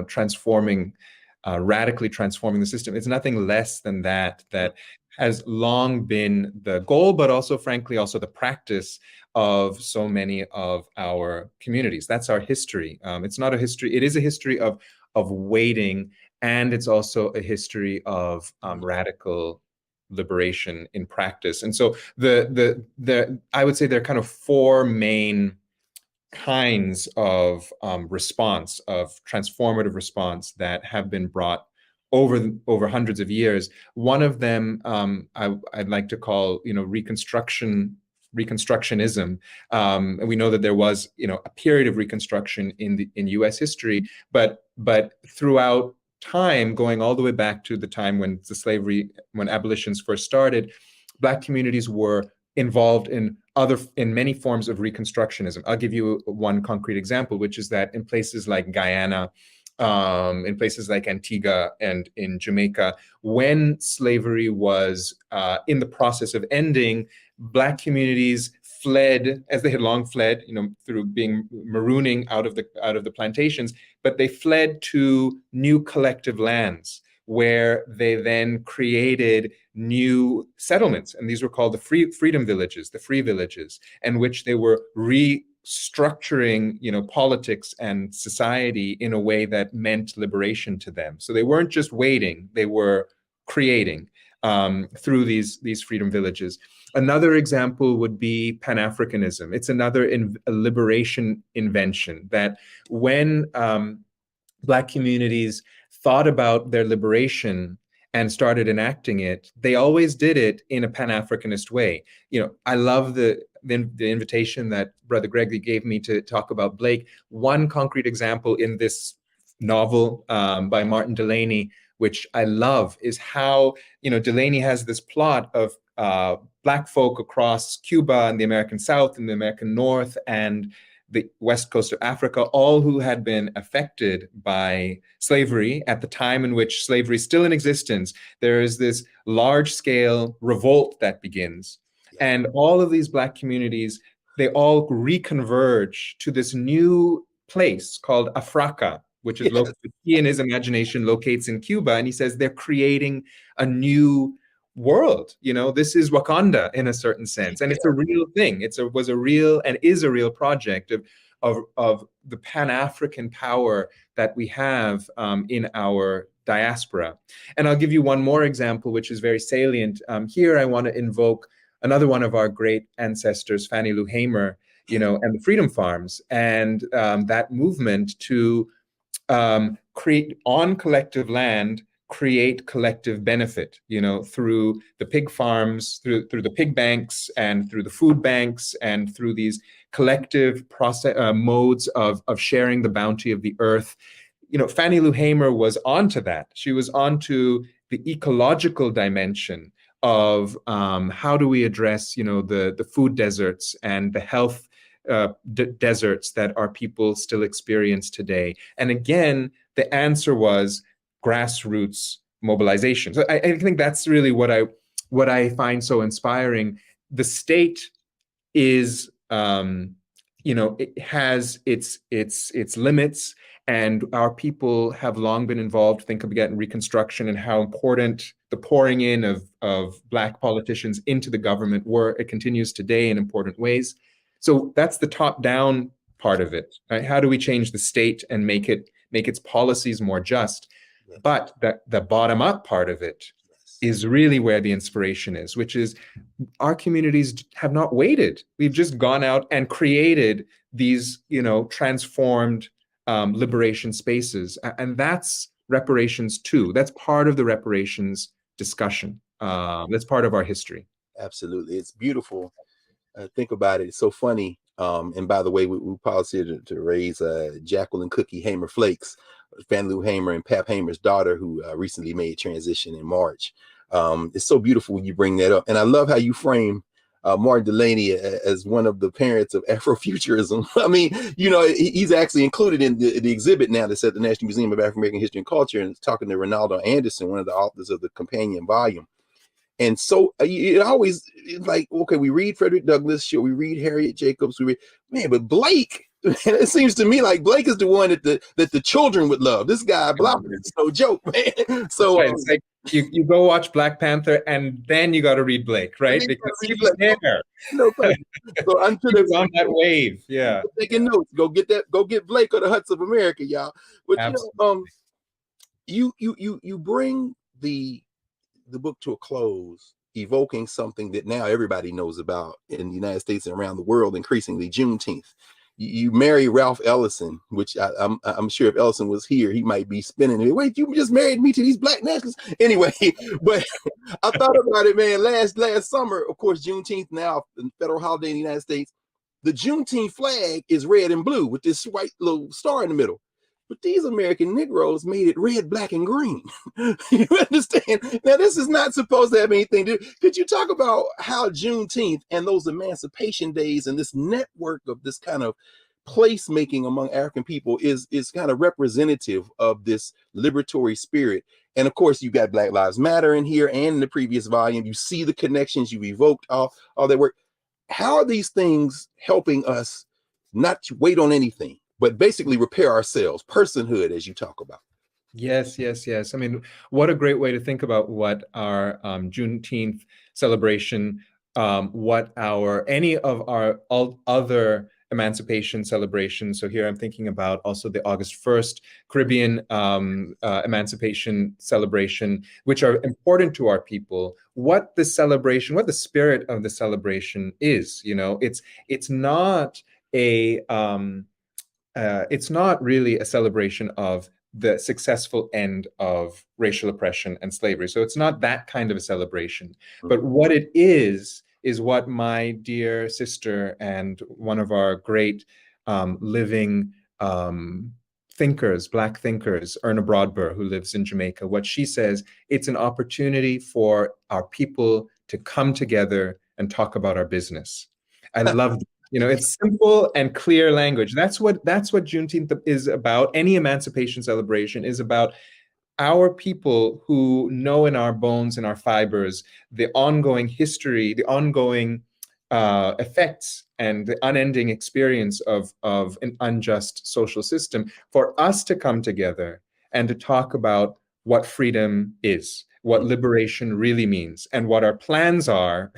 transforming, radically transforming the system. It's nothing less than that has long been the goal, but also, frankly, also the practice of so many of our communities. That's our history. It's not a history. It is a history of waiting, and it's also a history of radical liberation in practice. And so I would say there are kind of four main kinds of response, of transformative response, that have been brought over hundreds of years. One of them I'd like to call Reconstructionism. And we know that there was a period of Reconstruction in U.S. history, but throughout time, going all the way back to the time when when abolitions first started, Black communities were involved in many forms of Reconstructionism. I'll give you one concrete example, which is that in places like Guyana, in places like Antigua and in Jamaica, when slavery was in the process of ending, Black communities fled, as they had long fled, through being marooning out of the plantations, but they fled to new collective lands, where they then created new settlements, and these were called the freedom villages, the free villages, in which they were restructuring, politics and society in a way that meant liberation to them. So they weren't just waiting; they were creating through these freedom villages. Another example would be Pan-Africanism. It's another a liberation invention that when Black communities thought about their liberation and started enacting it, they always did it in a Pan-Africanist way. I love the invitation that Brother Greg gave me to talk about Blake. One concrete example in this novel by Martin Delaney, which I love, is how, Delaney has this plot of Black folk across Cuba and the American South and the American North and the west coast of Africa, all who had been affected by slavery at the time in which slavery is still in existence. There is this large-scale revolt that begins. And all of these Black communities, they all reconverge to this new place called Africa, which is located, he in his imagination locates in Cuba. And he says they're creating a new world. This is Wakanda in a certain sense, and it's a real thing. Was a real and is a real project of the Pan-African power that we have in our diaspora. And I'll give you one more example, which is very salient. Here, I want to invoke another one of our great ancestors, Fannie Lou Hamer, and the Freedom Farms, and that movement to create on collective land, create collective benefit, through the pig farms, through the pig banks, and through the food banks, and through these collective modes of sharing the bounty of the earth. Fannie Lou Hamer was onto that. She was onto the ecological dimension of how do we address, the food deserts and the health deserts that our people still experience today. And again, the answer was grassroots mobilization. So I think that's really what I find so inspiring. The state is, it has its limits, and our people have long been involved. Think again Reconstruction and how important the pouring in of Black politicians into the government were. It continues today in important ways. So that's the top-down part of it. Right? How do we change the state and make its policies more just? But the bottom-up part of it is really where the inspiration is, which is our communities have not waited. We've just gone out and created these, transformed liberation spaces. And that's reparations too. That's part of the reparations discussion. That's part of our history. Absolutely. It's beautiful. Think about it. It's so funny. And by the way, we policy to raise Jacqueline Cookie Hamer Flakes, Fannie Lou Hamer and Pap Hamer's daughter, who recently made transition in March. It's so beautiful when you bring that up. And I love how you frame Martin Delaney as one of the parents of Afrofuturism. I mean, he's actually included in the exhibit now that's at the National Museum of African American History and Culture, and talking to Ronaldo Anderson, one of the authors of the companion volume. And so it always like, okay, we read Frederick Douglass, sure, we read Harriet Jacobs, but Blake, it seems to me like Blake is the one that the children would love. This guy, blah, it's no joke, man. So right. It's like you go watch Black Panther and then you got to read Blake, right? Because he's there. No question. So I'm sure he's on that wave. Yeah. Taking notes. Go get Blake or the Huts of America, y'all. But you bring the book to a close, evoking something that now everybody knows about in the United States and around the world, increasingly, Juneteenth. You marry Ralph Ellison, which I'm sure if Ellison was here, he might be spinning it. Wait, you just married me to these Black nationalists? Anyway, but I thought about it, man. Last summer, of course, Juneteenth, now a federal holiday in the United States. The Juneteenth flag is red and blue with this white little star in the middle. But these American Negroes made it red, black, and green. You understand? Now, this is not supposed to have anything to do. Could you talk about how Juneteenth and those Emancipation days and this network of this kind of placemaking among African people is kind of representative of this liberatory spirit? And of course, you got Black Lives Matter in here and in the previous volume. You see the connections, you evoked all that work. How are these things helping us not to wait on anything, but basically repair ourselves, personhood, as you talk about? Yes, yes, yes. I mean, what a great way to think about what our Juneteenth celebration, what our any of our all other emancipation celebrations. So here I'm thinking about also the August 1st Caribbean emancipation celebration, which are important to our people. What the celebration, what the spirit of the celebration is. It's not a it's not really a celebration of the successful end of racial oppression and slavery. So it's not that kind of a celebration. But what it is what my dear sister and one of our great living thinkers, Black thinkers, Erna Broadbur, who lives in Jamaica, what she says, it's an opportunity for our people to come together and talk about our business. I love it's simple and clear language. That's what Juneteenth is about. Any emancipation celebration is about our people who know in our bones and our fibers the ongoing history, the ongoing effects, and the unending experience of an unjust social system, for us to come together and to talk about what freedom is, what liberation really means, and what our plans are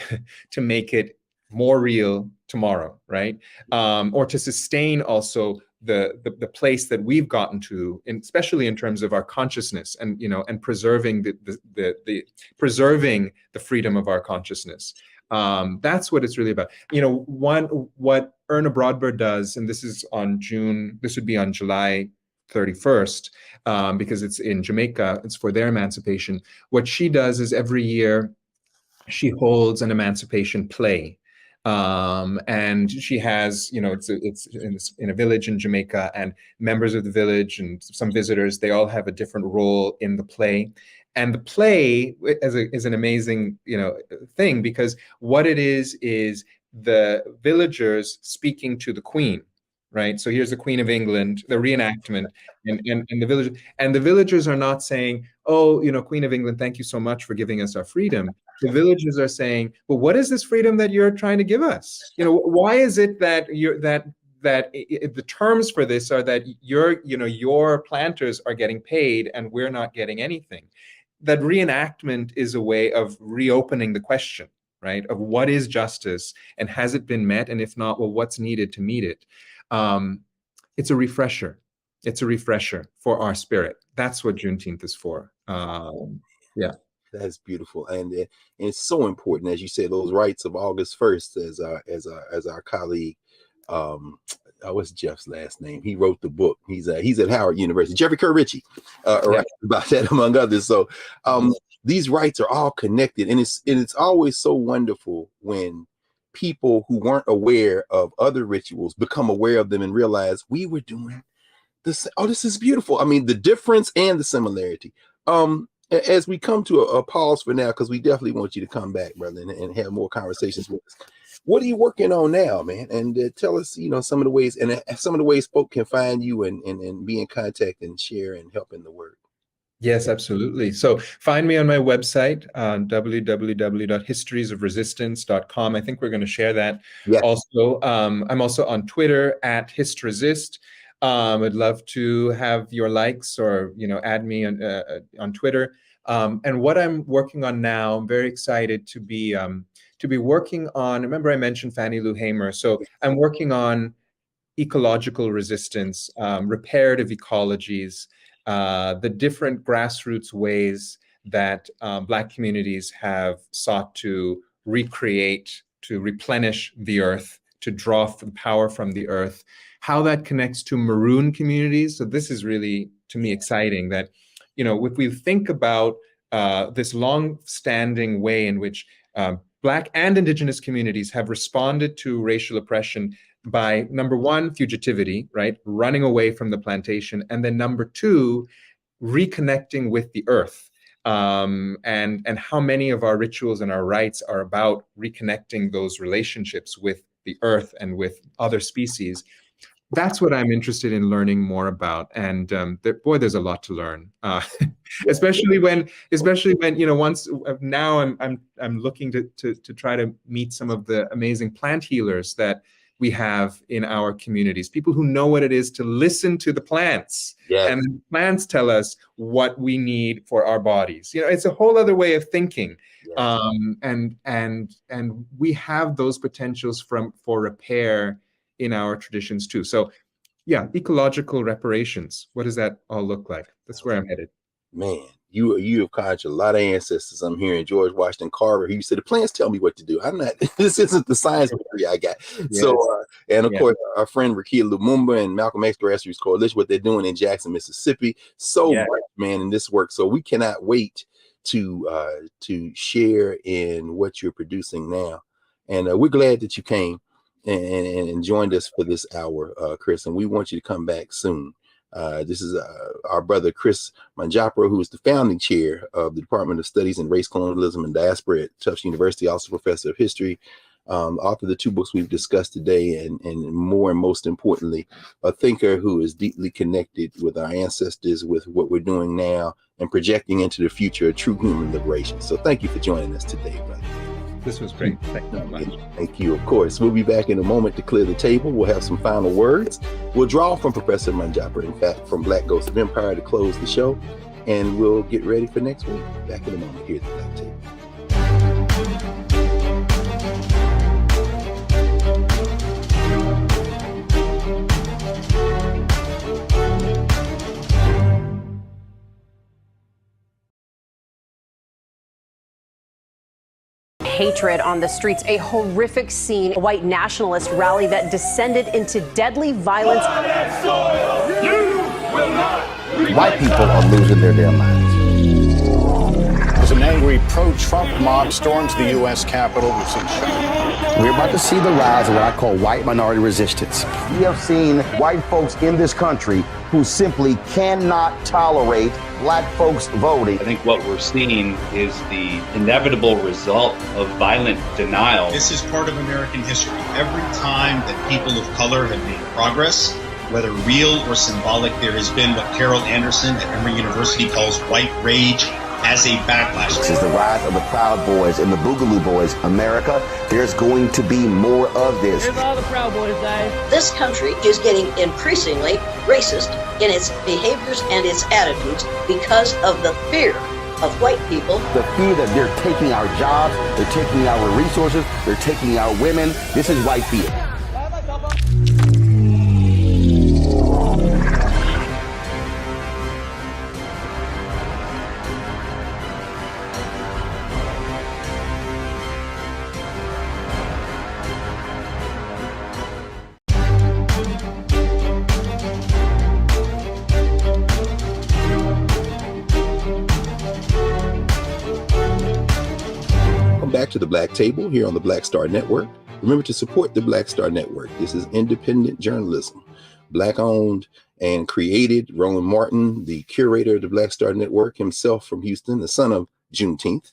to make it more real tomorrow, right? Or to sustain also the place that we've gotten to, especially in terms of our consciousness, and preserving preserving the freedom of our consciousness. That's what it's really about. What Erna Broadbur does, and this would be on July 31st, because it's in Jamaica, it's for their emancipation. What she does is every year she holds an emancipation play. And she has, it's in a village in Jamaica, and members of the village and some visitors, they all have a different role in the play. And the play is an amazing, thing, because what it is the villagers speaking to the Queen, right? So here's the Queen of England, the reenactment, and the villagers are not saying, "Oh, Queen of England, thank you so much for giving us our freedom." The villagers are saying, "Well, what is this freedom that you're trying to give us? Why is it that the terms for this are that your planters are getting paid and we're not getting anything?" That reenactment is a way of reopening the question, right, of what is justice and has it been met, and if not, well, what's needed to meet it? It's a refresher. It's a refresher for our spirit. That's what Juneteenth is for. Yeah. That's beautiful, and it's so important, as you say, those rights of August 1st. As our colleague, what's Jeff's last name? He wrote the book. He's at Howard University. Jeffrey Kerr Ritchie, right, about that, among others. So these rights are all connected, and it's always so wonderful when people who weren't aware of other rituals become aware of them and realize we were doing this. Oh, this is beautiful. I mean, the difference and the similarity. As we come to a pause for now, because we definitely want you to come back, brother, and have more conversations with us. What are you working on now, man? And tell us, some of the ways, and some of the ways folk can find you and be in contact and share and help in the work. Yes, absolutely. So find me on my website, www.historiesofresistance.com. I think we're going to share that. Yeah. Also, I'm also on Twitter at HistResist. I'd love to have your likes, or add me on Twitter. And what I'm working on now, I'm very excited to be working on. Remember, I mentioned Fannie Lou Hamer. So I'm working on ecological resistance, reparative ecologies, the different grassroots ways that Black communities have sought to recreate, to replenish the earth, to draw the power from the earth, how that connects to maroon communities. So this is really, to me, exciting, that, if we think about this long-standing way in which Black and Indigenous communities have responded to racial oppression by, number one, fugitivity, right, running away from the plantation, and then number two, reconnecting with the earth. And how many of our rituals and our rites are about reconnecting those relationships with the earth and with other species. That's what I'm interested in learning more about, and there's a lot to learn, especially when once now I'm looking to try to meet some of the amazing plant healers that we have in our communities, people who know what it is to listen to the plants. Yes. And the plants tell us what we need for our bodies. It's a whole other way of thinking. Yes. And we have those potentials for repair in our traditions too. So yeah, ecological reparations. What does that all look like? That's where I'm headed. Man, you have conjured a lot of ancestors. I'm hearing George Washington Carver. He said, the plants tell me what to do. I'm not, this isn't the science degree I got. Yes. So, and of course, our friend Rakia Lumumba and Malcolm X Grassroots Coalition, what they're doing in Jackson, Mississippi. So much, man, in this work. So we cannot wait to share in what you're producing now. And we're glad that you came and joined us for this hour, Chris, and we want you to come back soon. This is our brother, Chris Manjapra, who is the founding chair of the Department of Studies in Race, Colonialism, and Diaspora at Tufts University, also professor of history, author of the 2 books we've discussed today, and more and most importantly, a thinker who is deeply connected with our ancestors, with what we're doing now, and projecting into the future a true human liberation. So thank you for joining us today, brother. This was great. Thank you very much. Thank you. Of course, we'll be back in a moment to clear the table. We'll have some final words. We'll draw from Professor Manjapra, in fact, from Black Ghost of Empire to close the show, and we'll get ready for next week. Back in a moment here at the Black Table. Hatred on the streets, a horrific scene, a white nationalist rally that descended into deadly violence. White people are losing their damn minds. As an angry pro-Trump mob storms the U.S. Capitol, we've seen We're about to see the rise of what I call white minority resistance. We have seen white folks in this country who simply cannot tolerate black folks voting. I think what we're seeing is the inevitable result of violent denial. This is part of American history. Every time that people of color have made progress, whether real or symbolic, there has been what Carol Anderson at Emory University calls white rage as a backlash. This is the rise of the Proud Boys and the Boogaloo Boys. America, there's going to be more of this. Here's all the Proud Boys, guys. This country is getting increasingly racist in its behaviors and its attitudes because of the fear of white people. The fear that they're taking our jobs, they're taking our resources, they're taking our women. This is white fear. Back to the Black Table here on the Black Star Network. Remember to support the Black Star Network. This is independent journalism, Black owned and created. Roland Martin, the curator of the Black Star Network, himself from Houston, the son of Juneteenth.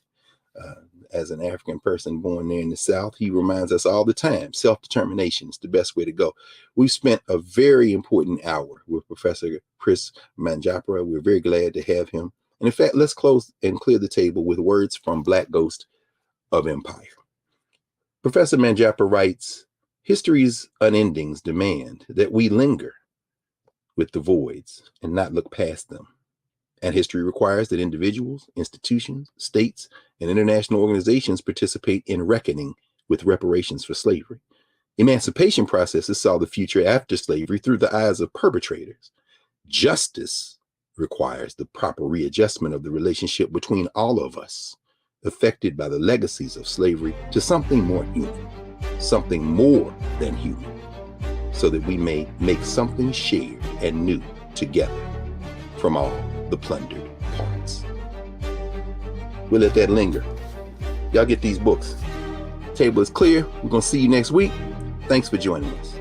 As an African person born there in the South, he reminds us all the time, self-determination is the best way to go. We've spent a very important hour with Professor Chris Manjapra. We're very glad to have him. And in fact, let's close and clear the table with words from Black Ghost of Empire. Professor Manjapra writes, history's unendings demand that we linger with the voids and not look past them. And history requires that individuals, institutions, states, and international organizations participate in reckoning with reparations for slavery. Emancipation processes saw the future after slavery through the eyes of perpetrators. Justice requires the proper readjustment of the relationship between all of us, affected by the legacies of slavery, to something more human, something more than human, so that we may make something shared and new together from all the plundered parts. We'll let that linger. Y'all get these books. Table is clear. We're going to see you next week. Thanks for joining us.